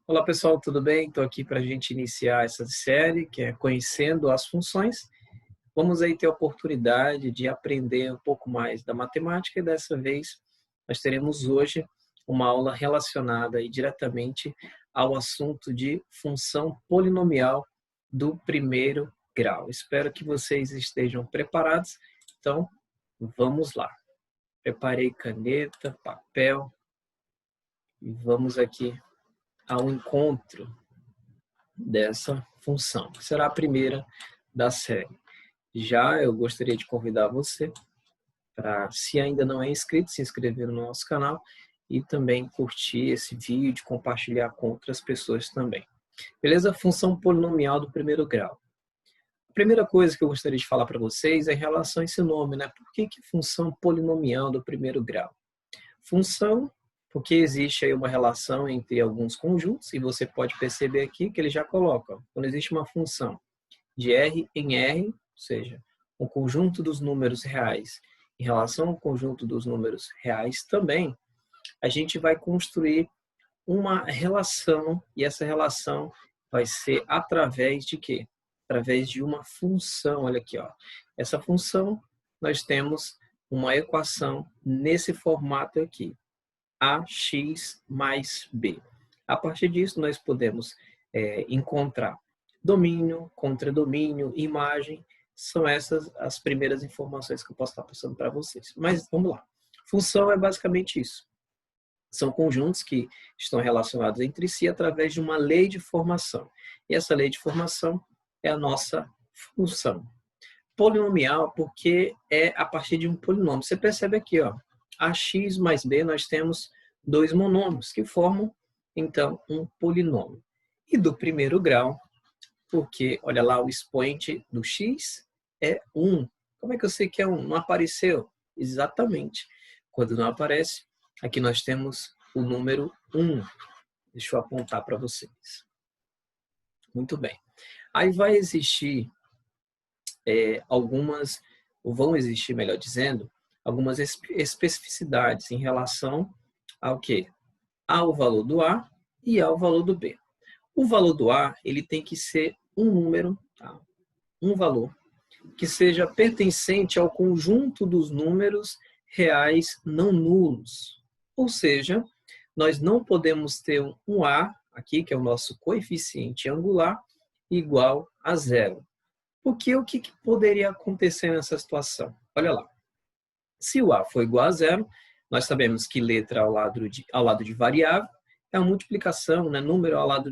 Olá pessoal, tudo bem? Estou aqui para a gente iniciar essa série que é Conhecendo as Funções. Vamos aí ter a oportunidade de aprender um pouco mais da matemática e dessa vez nós teremos hoje uma aula relacionada aí diretamente ao assunto de função polinomial do primeiro grau. Espero que vocês estejam preparados, então vamos lá. Preparei caneta, papel e vamos aqui ao encontro dessa função, que será a primeira da série. Já eu gostaria de convidar você para, se ainda não é inscrito, se inscrever no nosso canal e também curtir esse vídeo, compartilhar com outras pessoas também. Beleza? Função polinomial do primeiro grau. A primeira coisa que eu gostaria de falar para vocês é em relação a esse nome, né? Por que função polinomial do primeiro grau? Função, porque existe aí uma relação entre alguns conjuntos, e você pode perceber aqui que ele já coloca, quando existe uma função de R em R, ou seja, o conjunto dos números reais em relação ao conjunto dos números reais também, a gente vai construir uma relação, e essa relação vai ser através de quê? Através de uma função, olha aqui, ó. Essa função, nós temos uma equação nesse formato aqui, ax mais b. A partir disso, nós podemos encontrar domínio, contradomínio, imagem. São essas as primeiras informações que eu posso estar passando para vocês. Mas vamos lá. Função é basicamente isso. São conjuntos que estão relacionados entre si através de uma lei de formação. E essa lei de formação é a nossa função. Polinomial, porque é a partir de um polinômio. Você percebe aqui, ó, ax mais b, nós temos dois monômios que formam, então, um polinômio. E do primeiro grau, porque, olha lá, o expoente do x é 1. Como é que eu sei que é 1? Não apareceu? Exatamente. Quando não aparece, aqui nós temos o número 1. Deixa eu apontar para vocês. Muito bem. Aí vai existir vão existir, melhor dizendo, algumas especificidades em relação ao quê? Ao valor do A e ao valor do B. O valor do A, ele tem que ser um número, tá? Um valor, que seja pertencente ao conjunto dos números reais não nulos. Ou seja, nós não podemos ter um A, aqui, que é o nosso coeficiente angular, igual a zero. Porque o que poderia acontecer nessa situação? Olha lá. Se o A for igual a zero, nós sabemos que letra ao lado de variável é a multiplicação, né? Número ao lado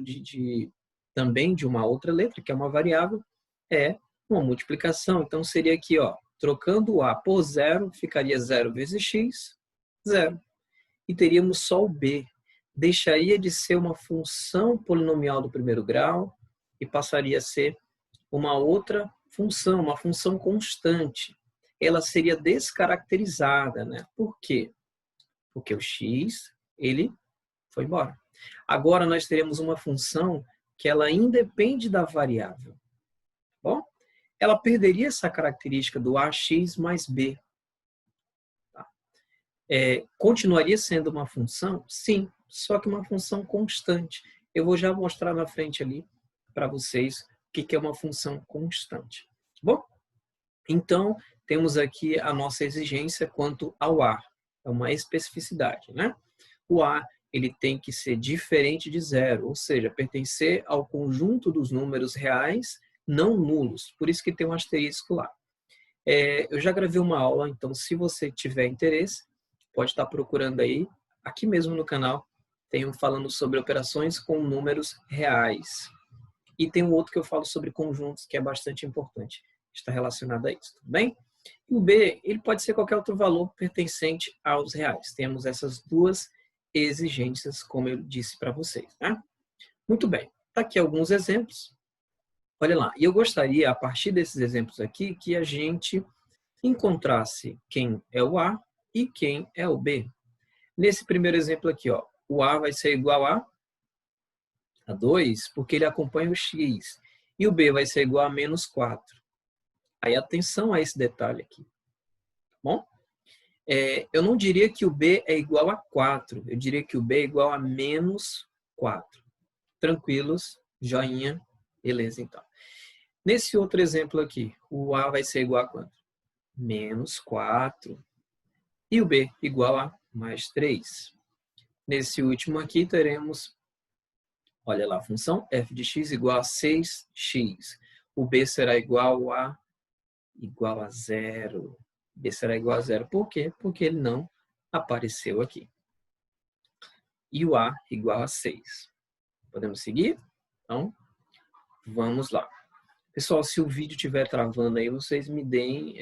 também de uma outra letra, que é uma variável, é uma multiplicação. Então, seria aqui, ó, trocando o A por zero, ficaria 0 vezes x, 0. E teríamos só o B. Deixaria de ser uma função polinomial do primeiro grau e passaria a ser uma outra função, uma função constante. Ela seria descaracterizada, né? Por quê? Porque o x, ele foi embora. Agora nós teremos uma função que ela independe da variável. Bom, ela perderia essa característica do ax mais b. Tá? Continuaria sendo uma função? Sim, só que uma função constante. Eu vou já mostrar na frente ali para vocês o que é uma função constante. Bom, então temos aqui a nossa exigência quanto ao A. É uma especificidade, né? O A, ele tem que ser diferente de zero, ou seja, pertencer ao conjunto dos números reais não nulos. Por isso que tem um asterisco lá. Eu já gravei uma aula, então se você tiver interesse, pode estar procurando aí, aqui mesmo no canal, tenho falando sobre operações com números reais. E tem um outro que eu falo sobre conjuntos, que é bastante importante. Está relacionado a isso, tudo bem? E o B, ele pode ser qualquer outro valor pertencente aos reais. Temos essas duas exigências, como eu disse para vocês, né? Muito bem. Tá aqui alguns exemplos. Olha lá. E eu gostaria, a partir desses exemplos aqui, que a gente encontrasse quem é o A e quem é o B. Nesse primeiro exemplo aqui, ó, o A vai ser igual a 2, porque ele acompanha o x. E o b vai ser igual a menos 4. Aí atenção a esse detalhe aqui. Tá bom? Eu não diria que o b é igual a 4. Eu diria que o b é igual a menos 4. Tranquilos? Joinha? Beleza, então. Nesse outro exemplo aqui, o A vai ser igual a quanto? Menos 4. E o B igual a mais 3. Nesse último aqui, teremos, olha lá, a função f de x igual a 6x. O B será igual a 0. B será igual a 0. Por quê? Porque ele não apareceu aqui. E o A igual a 6. Podemos seguir? Então, vamos lá. Pessoal, se o vídeo estiver travando aí, vocês me deem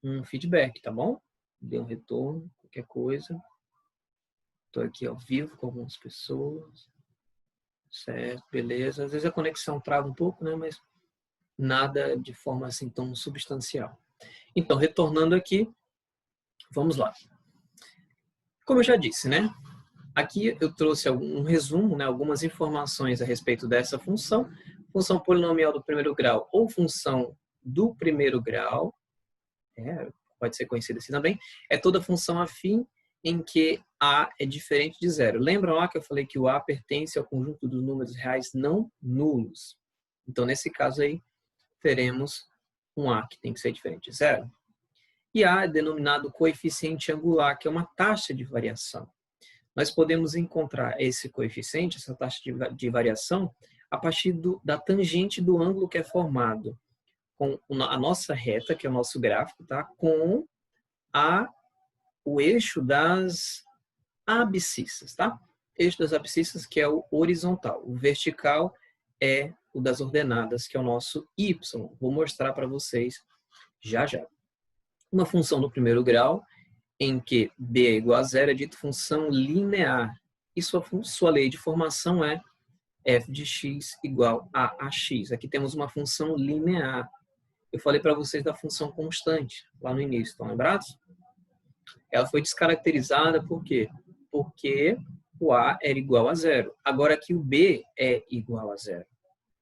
um feedback, tá bom? Dê um retorno, qualquer coisa. Estou aqui ao vivo com algumas pessoas. Certo, beleza. Às vezes a conexão trava um pouco, né? Mas nada de forma assim tão substancial. Então, retornando aqui, vamos lá. Como eu já disse, né? Aqui eu trouxe um resumo, né? Algumas informações a respeito dessa função. Função polinomial do primeiro grau ou função do primeiro grau, pode ser conhecida assim também, é toda função afim em que A é diferente de zero. Lembram lá que eu falei que o A pertence ao conjunto dos números reais não nulos? Então, nesse caso aí, teremos um A que tem que ser diferente de zero. E A é denominado coeficiente angular, que é uma taxa de variação. Nós podemos encontrar esse coeficiente, essa taxa de variação, a partir da tangente do ângulo que é formado com a nossa reta, que é o nosso gráfico, tá? Com o eixo das abscissas, tá? Eixo das abscissas, que é o horizontal. O vertical é o das ordenadas, que é o nosso y. Vou mostrar para vocês já já. Uma função do primeiro grau, em que b é igual a zero, é dito função linear. E sua lei de formação é f de x igual a ax. Aqui temos uma função linear. Eu falei para vocês da função constante, lá no início, estão lembrados? Ela foi descaracterizada por quê? Porque o A era igual a zero. Agora aqui o B é igual a zero.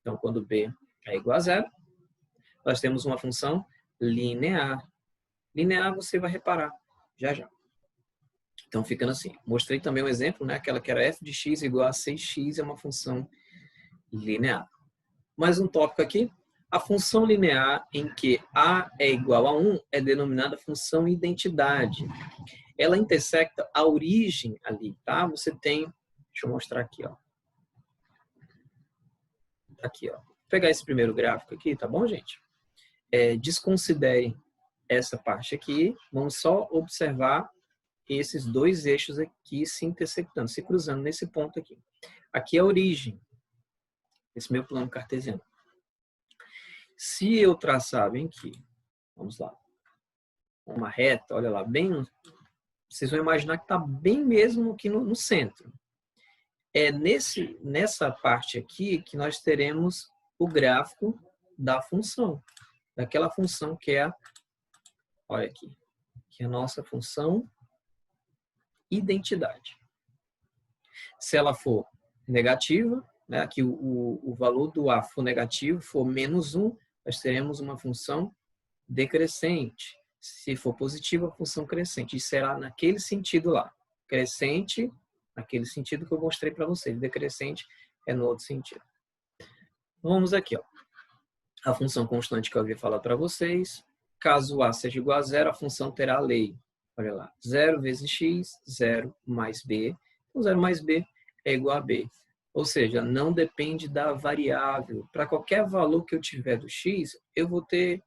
Então, quando B é igual a zero, nós temos uma função linear. Linear você vai reparar já já. Então, ficando assim. Mostrei também um exemplo, né? Aquela que era f de x igual a 6x é uma função linear. Mais um tópico aqui. A função linear em que A é igual a 1 é denominada função identidade. Ela intersecta a origem ali, tá? Você tem, deixa eu mostrar aqui, ó. Aqui, ó. Vou pegar esse primeiro gráfico aqui, tá bom, gente? Desconsiderem essa parte aqui. Vamos só observar esses dois eixos aqui se intersectando, se cruzando nesse ponto aqui. Aqui é a origem, esse meu plano cartesiano. Se eu traçar bem aqui, vamos lá, uma reta, olha lá, bem, vocês vão imaginar que está bem mesmo aqui no centro. É nessa parte aqui que nós teremos o gráfico da função, daquela função que é, olha aqui, que é a nossa função identidade. Se ela for negativa, né, aqui o valor do A for negativo, for menos 1, nós teremos uma função decrescente. Se for positiva, a função crescente. E será naquele sentido lá. Crescente, naquele sentido que eu mostrei para vocês. Decrescente é no outro sentido. Vamos aqui, ó. A função constante que eu havia falado para vocês. Caso A seja igual a zero, a função terá a lei. Olha lá. 0 vezes x, 0 mais b. Então, 0 mais b é igual a b. Ou seja, não depende da variável. Para qualquer valor que eu tiver do x, eu vou ter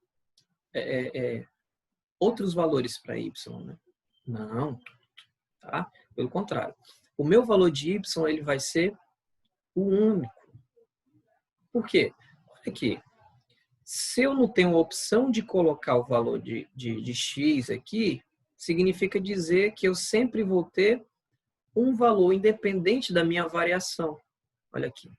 outros valores para y, né? Não, tá? Pelo contrário. O meu valor de y ele vai ser o único. Por quê? Olha aqui. Se eu não tenho a opção de colocar o valor de x aqui, significa dizer que eu sempre vou ter um valor independente da minha variação. Olha aqui.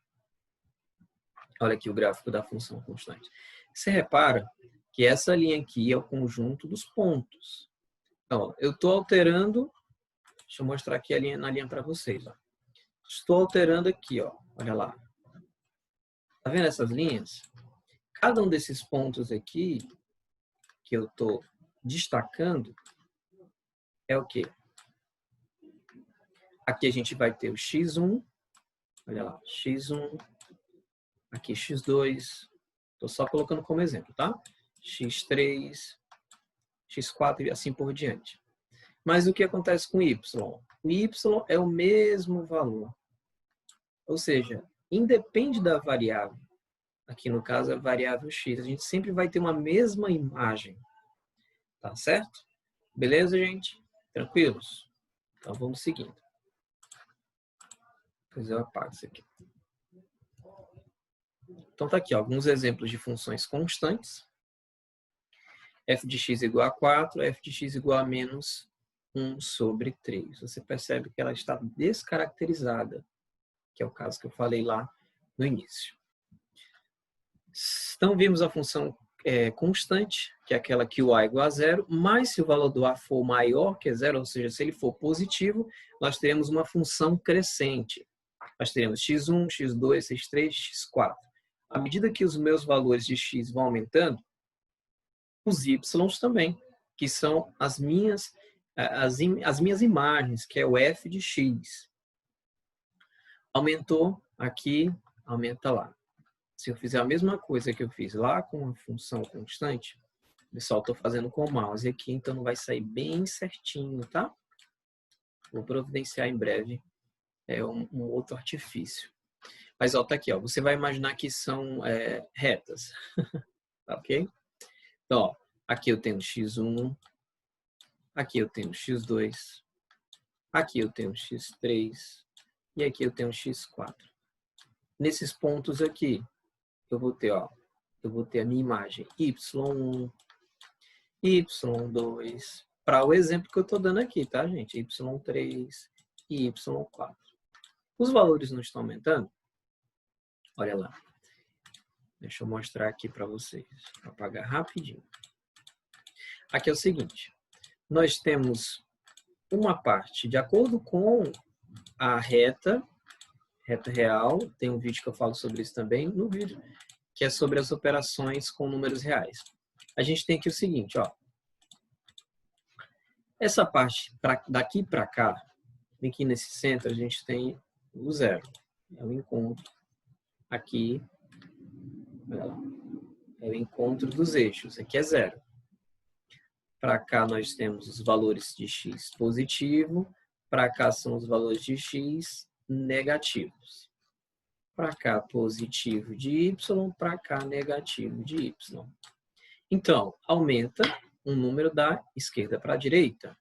Olha aqui o gráfico da função constante. Você repara que essa linha aqui é o conjunto dos pontos. Então, eu estou alterando, deixa eu mostrar aqui na linha para vocês. Ó. Estou alterando aqui, ó. Olha lá. Tá vendo essas linhas? Cada um desses pontos aqui que eu estou destacando é o quê? Aqui a gente vai ter o x1, Olha lá, x1, aqui x2, estou só colocando como exemplo, tá? x3, x4 e assim por diante. Mas o que acontece com y? O y é o mesmo valor. Ou seja, independe da variável. Aqui no caso a variável x. A gente sempre vai ter uma mesma imagem. Tá certo? Beleza, gente? Tranquilos? Então vamos seguindo. Depois eu apago isso aqui. Então tá aqui ó, alguns exemplos de funções constantes. F de x igual a 4, f de x igual a menos 1 sobre 3. Você percebe que ela está descaracterizada, que é o caso que eu falei lá no início. Então, vimos a função constante, que é aquela que o a é igual a zero, mas se o valor do a for maior que zero, ou seja, se ele for positivo, nós teremos uma função crescente. Nós teremos x1, x2, x3, x4. À medida que os meus valores de x vão aumentando, os y também, que são as minhas imagens, que é o f de x. Aumentou aqui, aumenta lá. Se eu fizer a mesma coisa que eu fiz lá com a função constante, pessoal, estou fazendo com o mouse aqui, então não vai sair bem certinho, tá? Vou providenciar em breve um outro artifício. Mas ó, tá aqui, ó, você vai imaginar que são retas, ok? Então, ó, aqui eu tenho x1, aqui eu tenho x2, aqui eu tenho x3 e aqui eu tenho x4. Nesses pontos aqui, eu vou ter a minha imagem y1, y2, para o exemplo que eu estou dando aqui, tá, gente? y3 e y4. Os valores não estão aumentando? Olha lá. Deixa eu mostrar aqui para vocês. Vou apagar rapidinho. Aqui é o seguinte. Nós temos uma parte, de acordo com a reta real, tem um vídeo que eu falo sobre isso também no vídeo, que é sobre as operações com números reais. A gente tem aqui o seguinte, ó. Essa parte daqui para cá, aqui nesse centro, a gente tem o zero. É o encontro aqui, olha lá, é o encontro dos eixos. Aqui é zero. Para cá nós temos os valores de x positivo, para cá são os valores de x negativos. Para cá positivo de y, para cá negativo de y. Então, aumenta um número da esquerda para a direita.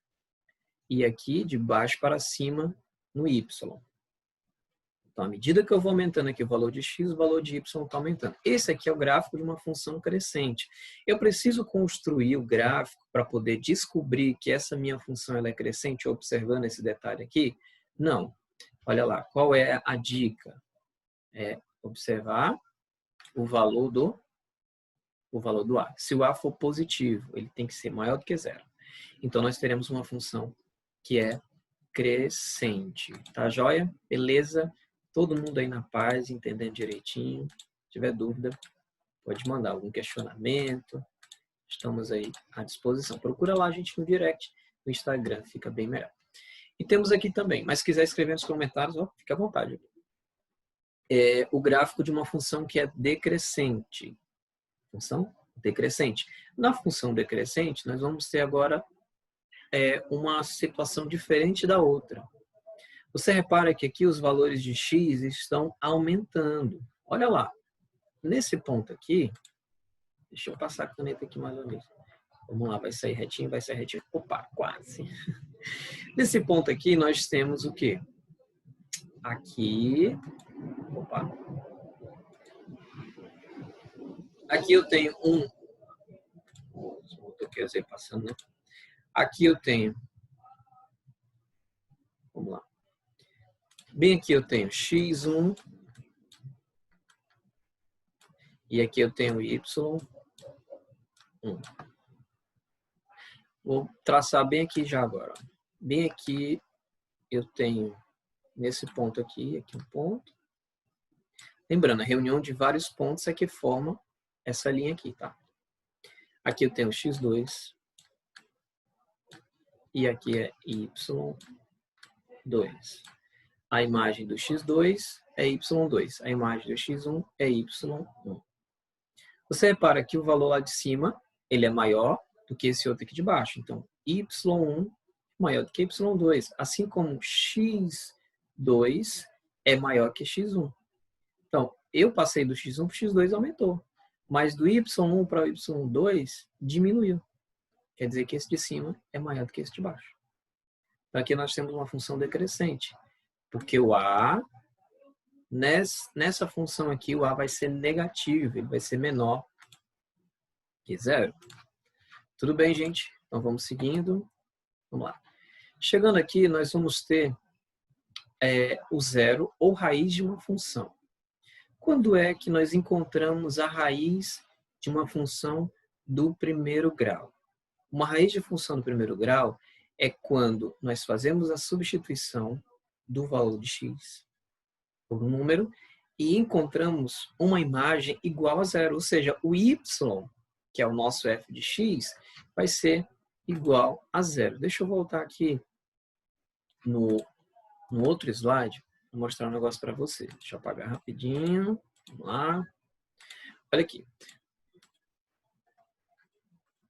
E aqui de baixo para cima no y. Então, à medida que eu vou aumentando aqui o valor de x, o valor de y está aumentando. Esse aqui é o gráfico de uma função crescente. Eu preciso construir o gráfico para poder descobrir que essa minha função ela é crescente, observando esse detalhe aqui? Não. Olha lá, qual é a dica? É observar o valor do a. Se o a for positivo, ele tem que ser maior do que zero. Então, nós teremos uma função que é crescente. Tá joia? Beleza? Todo mundo aí na paz, entendendo direitinho. Se tiver dúvida, pode mandar algum questionamento. Estamos aí à disposição. Procura lá a gente no direct, no Instagram, fica bem melhor. E temos aqui também, mas se quiser escrever nos comentários, ó, fica à vontade. O gráfico de uma função que é decrescente. Função decrescente. Na função decrescente, nós vamos ter agora uma situação diferente da outra. Você repara que aqui os valores de x estão aumentando. Olha lá. Nesse ponto aqui, deixa eu passar a caneta aqui mais uma vez. Vamos lá, vai sair retinho, vai sair retinho. Opa, quase. Nesse ponto aqui, nós temos o quê? Aqui, opa. Aqui eu tenho passando, né? Aqui eu tenho, vamos lá. Bem aqui eu tenho x1 e aqui eu tenho y1. Vou traçar bem aqui já agora. Bem aqui eu tenho, nesse ponto aqui um ponto. Lembrando, a reunião de vários pontos é que forma essa linha aqui, tá? Aqui eu tenho x2 e aqui é y2. A imagem do x2 é y2. A imagem do x1 é y1. Você repara que o valor lá de cima ele é maior do que esse outro aqui de baixo. Então, y1 é maior do que y2. Assim como x2 é maior que x1. Então, eu passei do x1 para o x2 aumentou. Mas do y1 para o y2 diminuiu. Quer dizer que esse de cima é maior do que esse de baixo. Então, aqui nós temos uma função decrescente. Porque o a, nessa função aqui, o a vai ser negativo. Ele vai ser menor que zero. Tudo bem, gente? Então, vamos seguindo. Vamos lá. Chegando aqui, nós vamos ter o zero ou raiz de uma função. Quando é que nós encontramos a raiz de uma função do primeiro grau? Uma raiz de função do primeiro grau é quando nós fazemos a substituição do valor de x por um número e encontramos uma imagem igual a zero, ou seja, o y, que é o nosso f de x, vai ser igual a zero. Deixa eu voltar aqui no outro slide, vou mostrar um negócio para você. Deixa eu apagar rapidinho. Vamos lá. Olha aqui.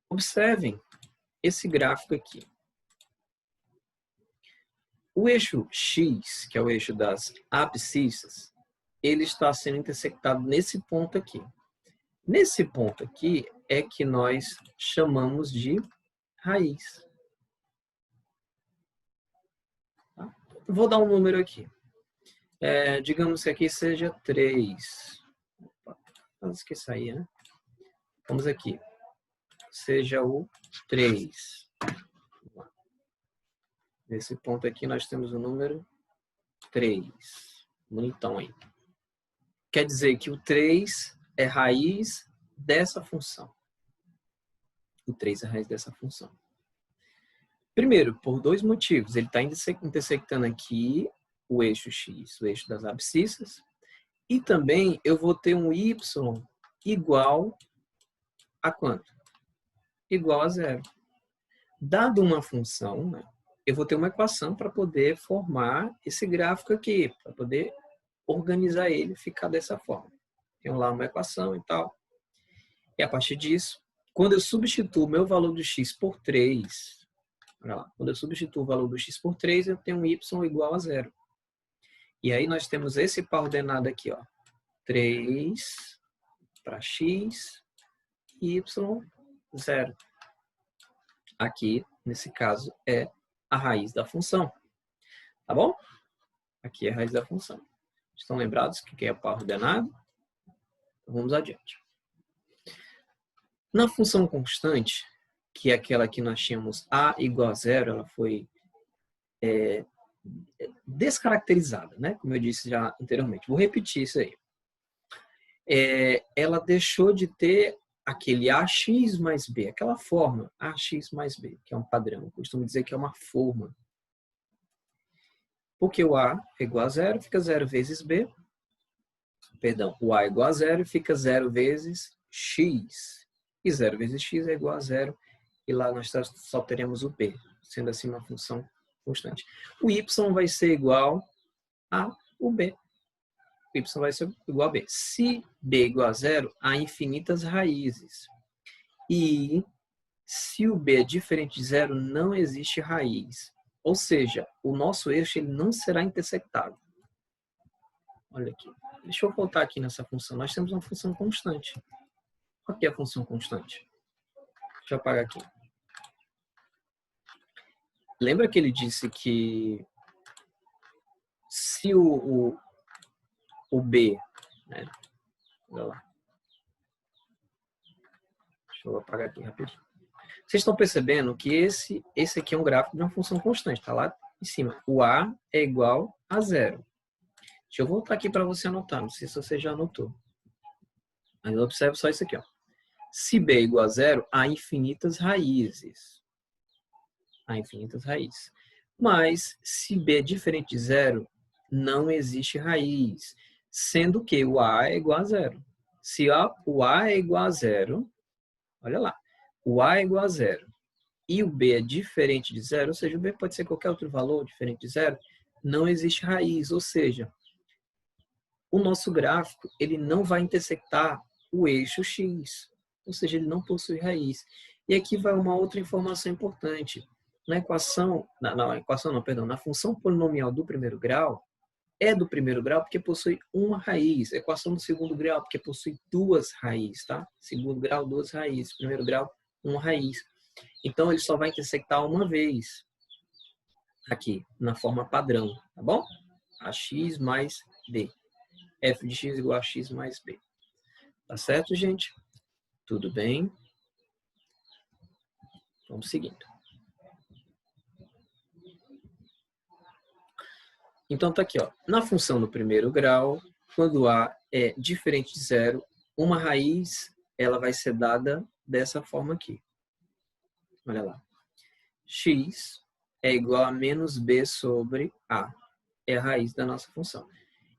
Observem esse gráfico aqui. O eixo x, que é o eixo das abscissas, ele está sendo intersectado nesse ponto aqui. Nesse ponto aqui é que nós chamamos de raiz. Tá? Vou dar um número aqui. Digamos que aqui seja 3. Opa, quase que saía, né? Vamos aqui. Seja o 3. Nesse ponto aqui nós temos o número 3. Bonitão aí. Quer dizer que o 3 é raiz dessa função. O 3 é a raiz dessa função. Primeiro, por dois motivos. Ele está intersectando aqui o eixo x, o eixo das abscissas. E também eu vou ter um y igual a quanto? Igual a zero. Dado uma função, né, eu vou ter uma equação para poder formar esse gráfico aqui, para poder organizar ele e ficar dessa forma. Tenho lá uma equação e tal. E a partir disso, quando eu substituo o meu valor do x por 3, olha lá, quando eu substituo o valor do x por 3, eu tenho um y igual a zero. E aí nós temos esse par ordenado aqui, ó, 3 para x, y, 0. Aqui, nesse caso, é a raiz da função. Tá bom? Aqui é a raiz da função. Estão lembrados que é o par ordenado? Então, vamos adiante. Na função constante, que é aquela que nós tínhamos a igual a zero, ela foi descaracterizada, né? Como eu disse já anteriormente. Vou repetir isso aí. Ela deixou de ter aquele ax mais b, aquela forma ax mais b, que é um padrão. Eu costumo dizer que é uma forma. Porque o a é igual a zero, fica 0 vezes b. Perdão, o a é igual a zero, fica 0 vezes x. E 0 vezes x é igual a zero. E lá nós só teremos o b, sendo assim uma função constante. O y vai ser igual a o b. O y vai ser igual a b. Se b é igual a zero, há infinitas raízes. E se o b é diferente de zero, não existe raiz. Ou seja, o nosso eixo ele não será intersectado. Olha aqui. Deixa eu voltar aqui nessa função. Nós temos uma função constante. Qual que é a função constante? Deixa eu apagar aqui. Lembra que ele disse que se o B, né? Olha lá. Deixa eu apagar aqui rapidinho. Vocês estão percebendo que esse aqui é um gráfico de uma função constante, está lá em cima. O A é igual a zero. Deixa eu voltar aqui para você anotar, não sei se você já anotou. Mas observe só isso aqui, ó. Se B é igual a zero, há infinitas raízes. Há infinitas raízes. Mas se B é diferente de zero, não existe raiz. Sendo que o A é igual a zero. Se o A é igual a zero, olha lá. O A é igual a zero e o B é diferente de zero, ou seja, o B pode ser qualquer outro valor diferente de zero, não existe raiz, ou seja, o nosso gráfico ele não vai intersectar o eixo x, ou seja, ele não possui raiz. E aqui vai uma outra informação importante. Na equação, na função polinomial do primeiro grau, é do primeiro grau porque possui uma raiz. A equação do segundo grau porque possui duas raízes, tá? Segundo grau, duas raízes. Primeiro grau, uma raiz. Então, ele só vai intersectar uma vez aqui, na forma padrão, tá bom? Ax mais b. F de x igual a x mais b. Tá certo, gente? Tudo bem? Vamos seguindo. Então, tá aqui, ó. Na função do primeiro grau, quando A é diferente de zero, uma raiz ela vai ser dada dessa forma aqui. Olha lá. X é igual a menos b sobre A. É a raiz da nossa função.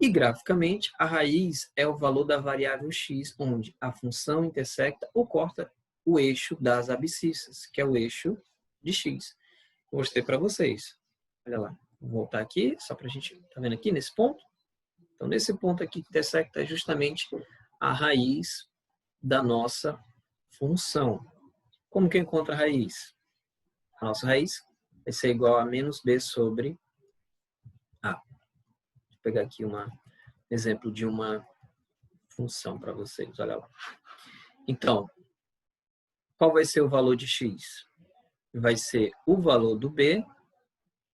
E, graficamente, a raiz é o valor da variável x, onde a função intersecta ou corta o eixo das abscissas, que é o eixo de x. Vou mostrar para vocês. Olha lá. Vou voltar aqui, só para a gente... Tá vendo aqui, nesse ponto? Então, nesse ponto aqui que intersecta é justamente a raiz da nossa função. Como que eu encontro a raiz? A nossa raiz vai ser igual a menos b sobre A. Vou pegar aqui um exemplo de uma função para vocês. Olha lá. Então, qual vai ser o valor de x? Vai ser o valor do b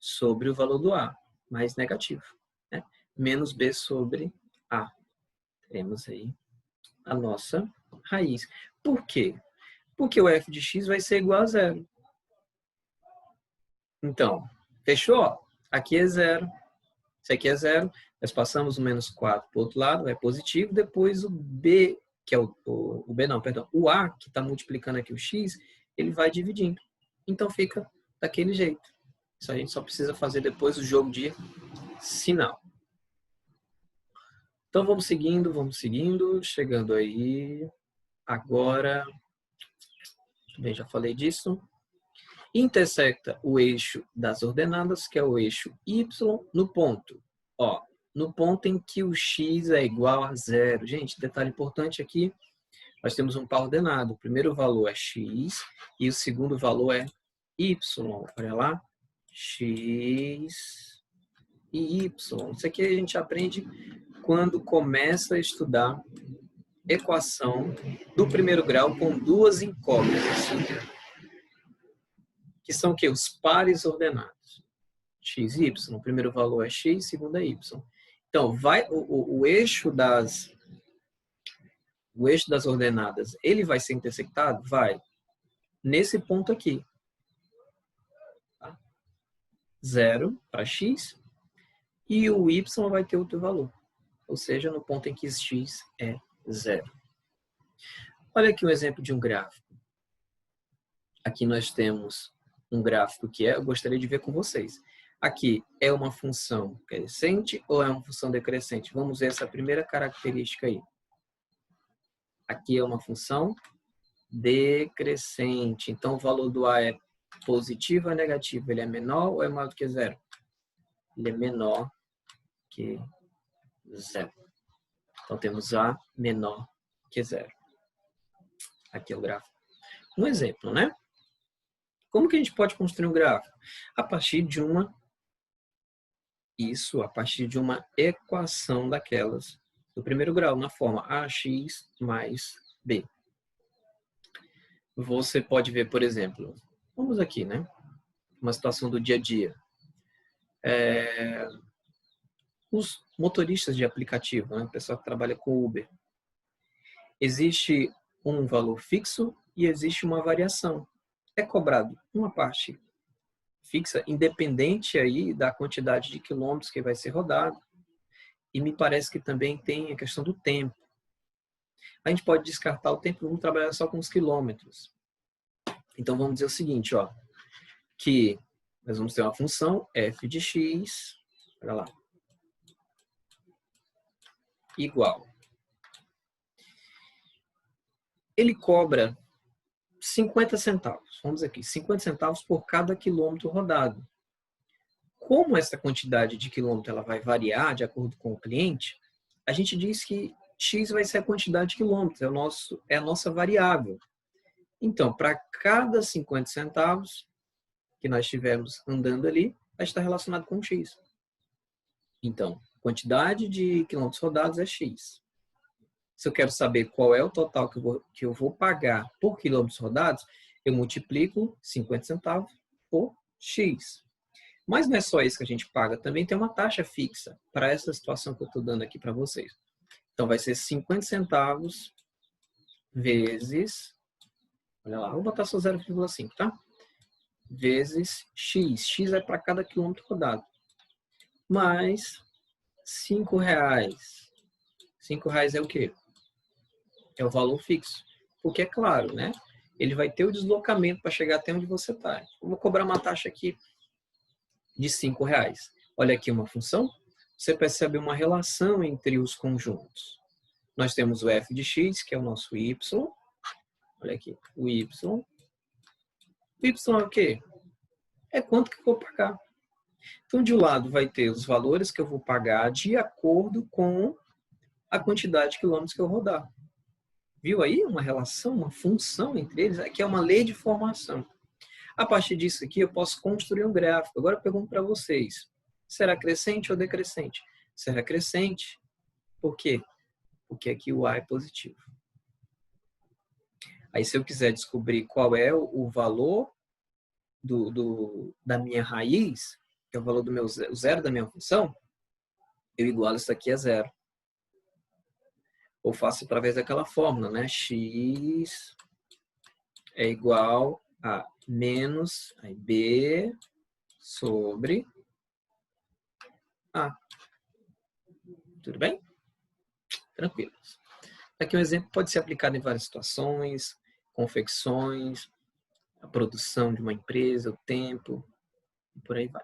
sobre o valor do a, mais negativo. Né? Menos b sobre a. Teremos aí a nossa raiz. Por quê? Porque o f de x vai ser igual a zero. Então, fechou? Aqui é zero. Isso aqui é zero. Nós passamos o menos 4 para o outro lado, é positivo. Depois o b, que é o a, que está multiplicando aqui o x, ele vai dividindo. Então fica daquele jeito. Isso a gente só precisa fazer depois o jogo de sinal. Então vamos seguindo, chegando aí. Agora, bem, já falei disso. Intersecta o eixo das ordenadas, que é o eixo y, no ponto. Ó, no ponto em que o x é igual a zero. Gente, detalhe importante aqui, nós temos um par ordenado. O primeiro valor é x e o segundo valor é y. Olha lá, x e y. Isso aqui a gente aprende quando começa a estudar equação do primeiro grau com duas incógnitas, que são o quê? Os pares ordenados. X e y. O primeiro valor é x, o segundo é y. Então, o eixo das ordenadas, ele vai ser intersectado? Vai. Nesse ponto aqui. Tá? 0 para x. E o y vai ter outro valor. Ou seja, no ponto em que x é 0. Olha aqui um exemplo de um gráfico. Aqui nós temos um gráfico que eu gostaria de ver com vocês. Aqui é uma função crescente ou é uma função decrescente? Vamos ver essa primeira característica aí. Aqui é uma função decrescente. Então, o valor do A é positivo ou negativo? Ele é menor ou é maior do que zero? Ele é menor que zero. Então, temos A menor que zero. Aqui é o gráfico. Um exemplo, né? Como que a gente pode construir um gráfico? A partir de uma equação daquelas do primeiro grau, na forma ax mais b. Você pode ver, por exemplo, vamos aqui, né? Uma situação do dia a dia. Os motoristas de aplicativo, né? O pessoal que trabalha com Uber. Existe um valor fixo e existe uma variação. É cobrado uma parte fixa, independente aí da quantidade de quilômetros que vai ser rodado. E me parece que também tem a questão do tempo. A gente pode descartar o tempo, vamos trabalhar só com os quilômetros. Então, vamos dizer o seguinte, ó, que nós vamos ter uma função f de x, olha lá, igual. Ele cobra 50 centavos, vamos dizer aqui, 50 centavos por cada quilômetro rodado. como essa quantidade de quilômetro ela vai variar de acordo com o cliente, a gente diz que X vai ser a quantidade de quilômetros, é a nossa variável. Então, para cada 50 centavos que nós estivermos andando ali, vai estar relacionado com X. Então, quantidade de quilômetros rodados é X. Se eu quero saber qual é o total que eu vou pagar por quilômetros rodados, eu multiplico 50 centavos por X. Mas não é só isso que a gente paga, também tem uma taxa fixa para essa situação que eu estou dando aqui para vocês. Então, vai ser 50 centavos vezes, olha lá, vou botar só 0,5, tá? Vezes X. X é para cada quilômetro rodado. Mais R$5. R$5 é o quê? É o valor fixo. Porque é claro, né? Ele vai ter o deslocamento para chegar até onde você está. Eu vou cobrar uma taxa aqui de R$5. Olha aqui uma função. Você percebe uma relação entre os conjuntos. Nós temos o f de x, que é o nosso y. Olha aqui, o y. O y é o quê? É quanto que eu vou pagar. Então, de um lado vai ter os valores que eu vou pagar de acordo com a quantidade de quilômetros que eu rodar. Viu aí uma relação, uma função entre eles? Aqui é uma lei de formação. A partir disso aqui, eu posso construir um gráfico. Agora eu pergunto para vocês, será crescente ou decrescente? Será crescente. Por quê? Porque aqui o A é positivo. Aí, se eu quiser descobrir qual é o valor da minha raiz, que é o valor do meu zero da minha função, eu igualo isso aqui a zero. Ou faço através daquela fórmula, né? X é igual a menos B sobre A. Tudo bem? Tranquilo. Aqui um exemplo pode ser aplicado em várias situações, confecções, a produção de uma empresa, o tempo, e por aí vai.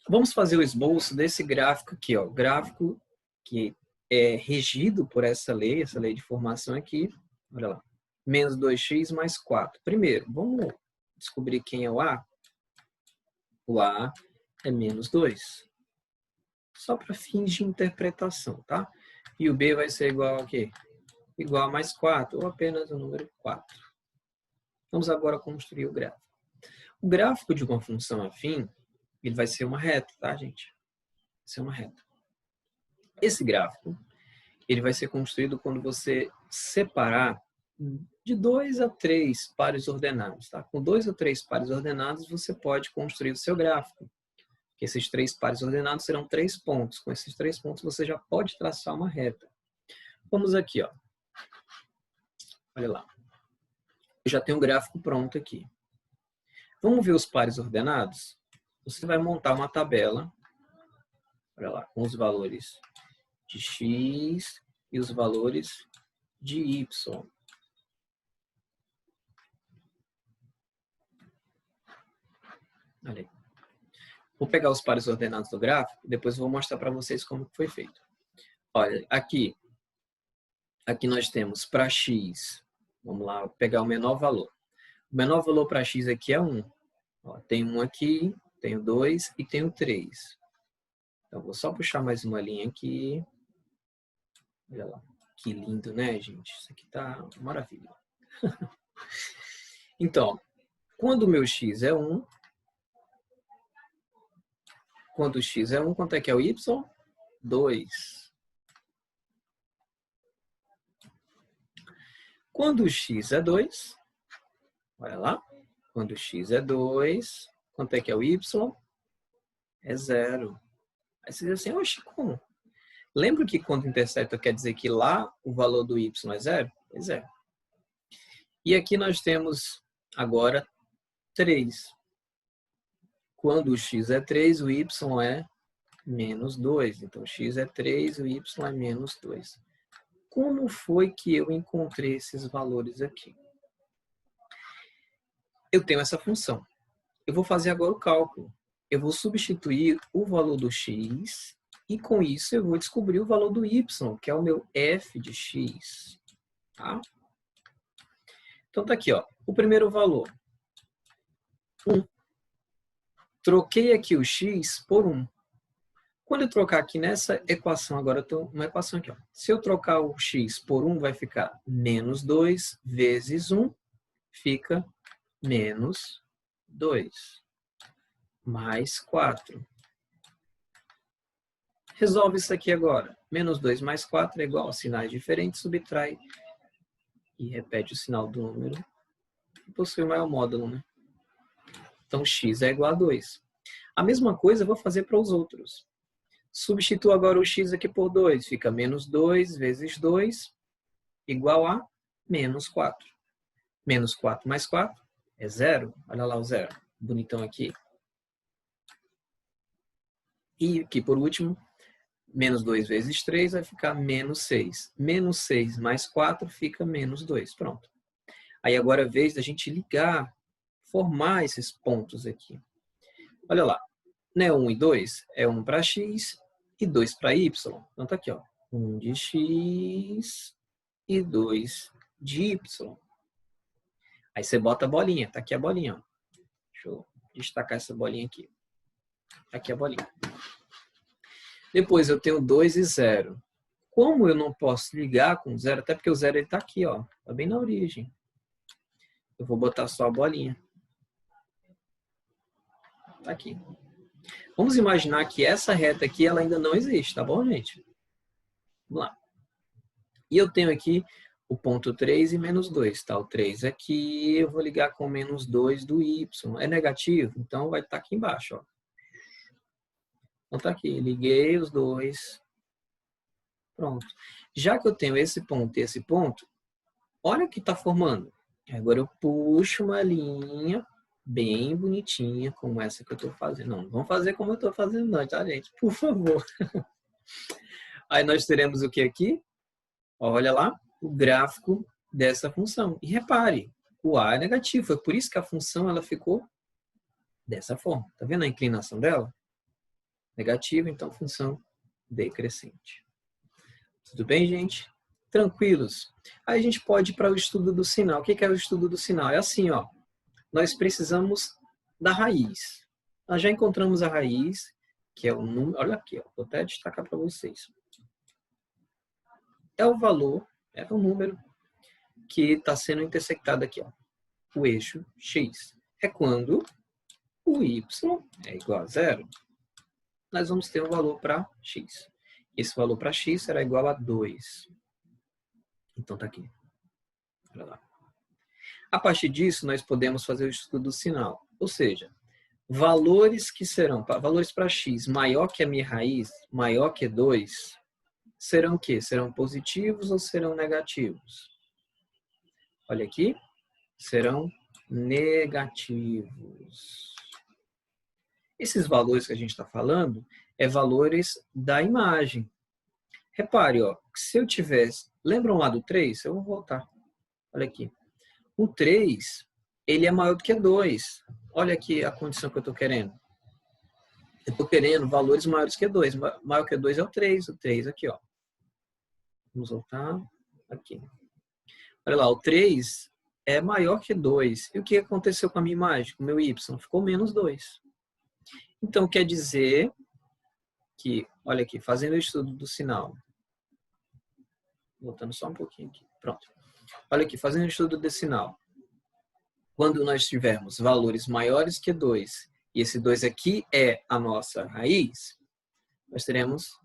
Vamos fazer o esboço desse gráfico aqui, ó. Gráfico que é regido por essa lei de formação aqui. Olha lá. Menos 2x mais 4. Primeiro, vamos descobrir quem é o A. O A é menos 2. Só para fins de interpretação, tá? E o B vai ser igual a quê? Igual a mais 4, ou apenas o número 4. Vamos agora construir o gráfico. O gráfico de uma função afim, ele vai ser uma reta, tá, gente? Vai ser uma reta. Esse gráfico, ele vai ser construído quando você separar de 2 a 3 pares ordenados, tá? Com 2 ou 3 pares ordenados, você pode construir o seu gráfico. Esses 3 pares ordenados serão 3 pontos. Com esses 3 pontos, você já pode traçar uma reta. Vamos aqui, ó. Olha lá. Eu já tenho um gráfico pronto aqui. Vamos ver os pares ordenados? Você vai montar uma tabela, olha lá, com os valores de x e os valores de y. Olha aí. Vou pegar os pares ordenados do gráfico, depois vou mostrar para vocês como foi feito. Olha, aqui nós temos para x, vamos lá, vou pegar o menor valor. O menor valor para x aqui é 1. Ó, tem 1 aqui, tenho 2 e tenho 3. Então, vou só puxar mais uma linha aqui. Olha lá, que lindo, né, gente? Isso aqui tá uma maravilha. Então, quando o meu x é 1, quando o x é 1, quanto é que é o y? 2. Quando o x é 2, olha lá, quando o x é 2, quanto é que é o y? É 0. Aí você diz assim, oxe, como? Lembra que quando intercepta quer dizer que lá o valor do y é 0? Pois é. E aqui nós temos agora 3. Quando o x é 3, o y é menos 2. Então, x é 3, o y é menos 2. Como foi que eu encontrei esses valores aqui? Eu tenho essa função. Eu vou fazer agora o cálculo. Eu vou substituir o valor do x e com isso eu vou descobrir o valor do y, que é o meu f de x. Tá? Então tá aqui, ó. O primeiro valor, 1. Troquei aqui o x por 1. Quando eu trocar aqui nessa equação, agora eu tenho uma equação aqui. Ó. Se eu trocar o x por 1, vai ficar menos 2 vezes 1, fica menos 2, mais 4. Resolve isso aqui agora. Menos 2 mais 4 é igual a sinais diferentes, subtrai e repete o sinal do número que possui o maior módulo, né? Então, x é igual a 2. A mesma coisa eu vou fazer para os outros. Substituo agora o x aqui por 2. Fica menos 2 vezes 2 igual a menos 4. Menos 4 mais 4 é 0. Olha lá o 0. Bonitão aqui. E aqui, por último, menos 2 vezes 3 vai ficar menos 6. Menos 6 mais 4 fica menos 2. Pronto. Aí agora é a vez da gente ligar, formar esses pontos aqui. Olha lá. Né, 1 e 2 é 1 para x e 2 para y. Então tá aqui, ó. 1 de x e 2 de y. Aí você bota a bolinha. Tá aqui a bolinha, ó. Deixa eu destacar essa bolinha aqui. Tá aqui a bolinha. Depois eu tenho 2 e 0. Como eu não posso ligar com 0, até porque o 0 está aqui, ó, tá bem na origem. Eu vou botar só a bolinha. Tá aqui. Vamos imaginar que essa reta aqui ela ainda não existe, tá bom, gente? Vamos lá. E eu tenho aqui o ponto 3 e menos 2, tá? O 3 aqui, eu vou ligar com menos 2 do y. É negativo, então vai estar aqui embaixo, ó. Então tá aqui, liguei os dois. Pronto. Já que eu tenho esse ponto e esse ponto, olha o que está formando. Agora eu puxo uma linha bem bonitinha, como essa que eu estou fazendo. Não vamos fazer como eu estou fazendo não, tá, gente? Por favor. Aí nós teremos o que aqui? Olha lá, o gráfico dessa função. E repare, o A é negativo. Foi por isso que a função ela ficou dessa forma. Tá vendo a inclinação dela? Negativa, então função decrescente. Tudo bem, gente? Tranquilos. Aí a gente pode ir para o estudo do sinal. O que é o estudo do sinal? É assim, ó. Nós precisamos da raiz. Nós já encontramos a raiz, que é o número. Olha aqui, ó. Vou até destacar para vocês. É o valor, é o número que está sendo intersectado aqui, ó. O eixo x. É quando o y é igual a 0. Nós vamos ter um valor para x. Esse valor para x será igual a 2. Então tá aqui. Olha lá. A partir disso, nós podemos fazer o estudo do sinal. Ou seja, valores que serão, valores para x maior que a minha raiz, maior que 2, serão o quê? Serão positivos ou serão negativos? Olha aqui, serão negativos. Esses valores que a gente está falando é valores da imagem. Repare, ó, se eu tivesse... Lembram lá do 3? Eu vou voltar. Olha aqui. O 3, ele é maior do que 2. Olha aqui a condição que eu estou querendo. Eu estou querendo valores maiores que 2. Maior que 2 é o 3. O 3 aqui, ó. Vamos voltar aqui. Olha lá, o 3 é maior que 2. E o que aconteceu com a minha imagem? Com o meu y? Ficou menos 2. Então, quer dizer que, olha aqui, fazendo o estudo do sinal. Voltando só um pouquinho aqui. Pronto. Olha aqui, fazendo o estudo do sinal. Quando nós tivermos valores maiores que 2, e esse 2 aqui é a nossa raiz, nós teremos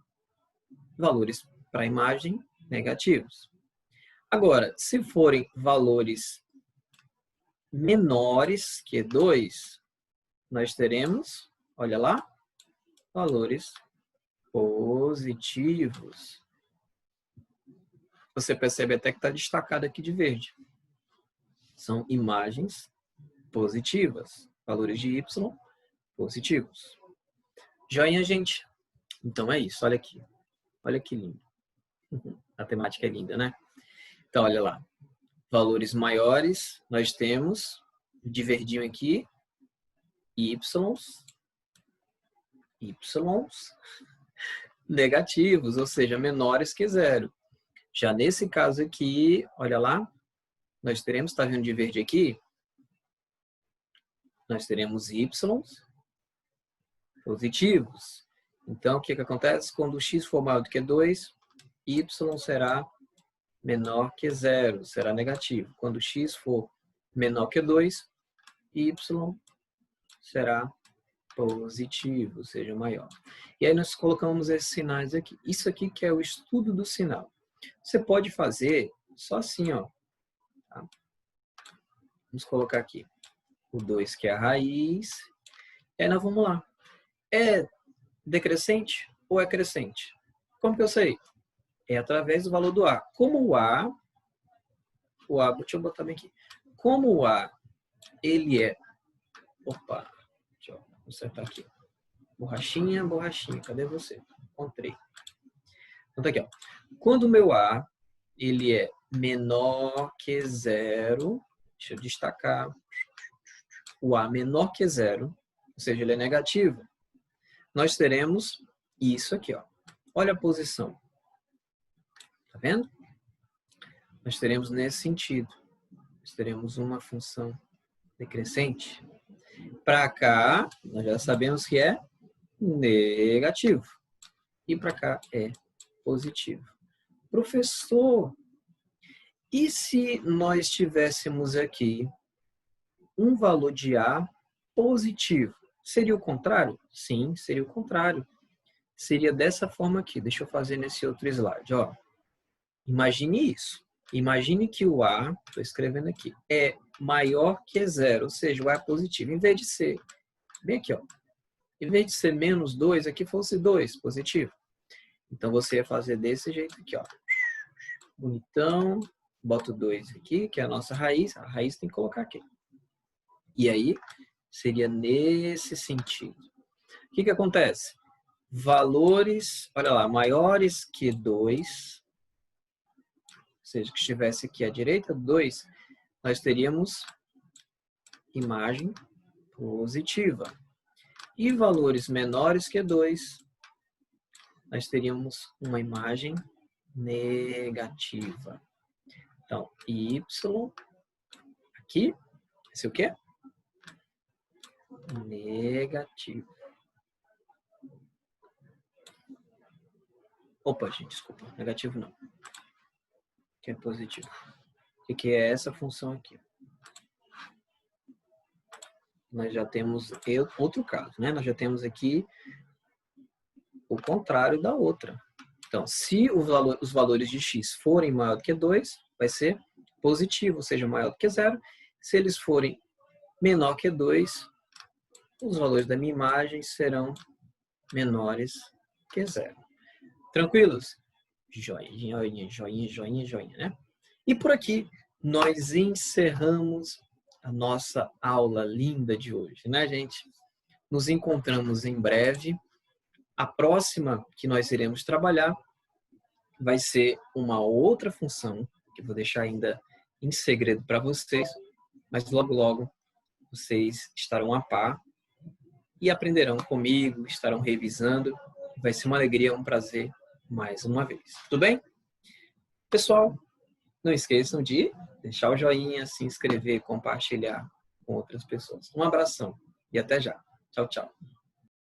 valores para a imagem negativos. Agora, se forem valores menores que 2, nós teremos, olha lá, valores positivos. Você percebe até que está destacado aqui de verde. São imagens positivas. Valores de y positivos. Joinha, gente? Então é isso. Olha aqui. Olha que lindo. A temática é linda, né? Então, olha lá. Valores maiores, nós temos de verdinho aqui, y negativos, ou seja, menores que 0. Já nesse caso aqui, olha lá, nós teremos, está vendo de verde aqui? Nós teremos y positivos. Então, o que acontece? Quando x for maior do que 2, y será menor que 0, será negativo. Quando x for menor que 2, y será positivo, ou seja, maior. E aí nós colocamos esses sinais aqui. Isso aqui que é o estudo do sinal. Você pode fazer só assim, ó. Tá? Vamos colocar aqui o 2, que é a raiz. E aí nós vamos lá. É decrescente ou é crescente? Como que eu sei? É através do valor do A. Como o A, deixa eu botar bem aqui. Como o A, ele é... Opa, deixa eu consertar aqui. Borrachinha, borrachinha, cadê você? Encontrei. Então tá aqui, ó. Quando o meu A, ele é menor que 0, deixa eu destacar, o A menor que 0, ou seja, ele é negativo, nós teremos isso aqui, ó. Olha a posição. Tá vendo? Nós teremos nesse sentido. Nós teremos uma função decrescente. Para cá, nós já sabemos que é negativo. E para cá é positivo. Professor, e se nós tivéssemos aqui um valor de A positivo? Seria o contrário? Sim, seria o contrário. Seria dessa forma aqui. Deixa eu fazer nesse outro slide. Ó. Imagine isso. Imagine que o A, estou escrevendo aqui, é maior que 0, ou seja, o A é positivo. Em vez de ser, bem aqui, ó, em vez de ser menos 2, aqui fosse 2, positivo. Então, você ia fazer desse jeito aqui, ó. Bonitão. Boto 2 aqui, que é a nossa raiz. A raiz tem que colocar aqui. E aí, seria nesse sentido. O que acontece? Valores, olha lá, maiores que 2, ou seja, que estivesse aqui à direita, 2, nós teríamos imagem positiva. E valores menores que 2, nós teríamos uma imagem negativa. Então, y aqui, esse é o quê? Negativo. Opa, gente, desculpa. Negativo não. Que é positivo. O que é essa função aqui? Nós já temos outro caso, né? Nós já temos aqui o contrário da outra. Então, se os valores de x forem maior do que 2, vai ser positivo, ou seja, maior do que 0. Se eles forem menor que 2, os valores da minha imagem serão menores que 0. Tranquilos? Joinha, joinha, joinha, joinha, joinha, né? E por aqui nós encerramos a nossa aula linda de hoje, né, gente? Nos encontramos em breve. A próxima que nós iremos trabalhar vai ser uma outra função, que eu vou deixar ainda em segredo para vocês, mas logo, logo vocês estarão a par e aprenderão comigo, estarão revisando. Vai ser uma alegria, um prazer mais uma vez. Tudo bem? Pessoal, não esqueçam de deixar o joinha, se inscrever, compartilhar com outras pessoas. Um abração e até já. Tchau, tchau.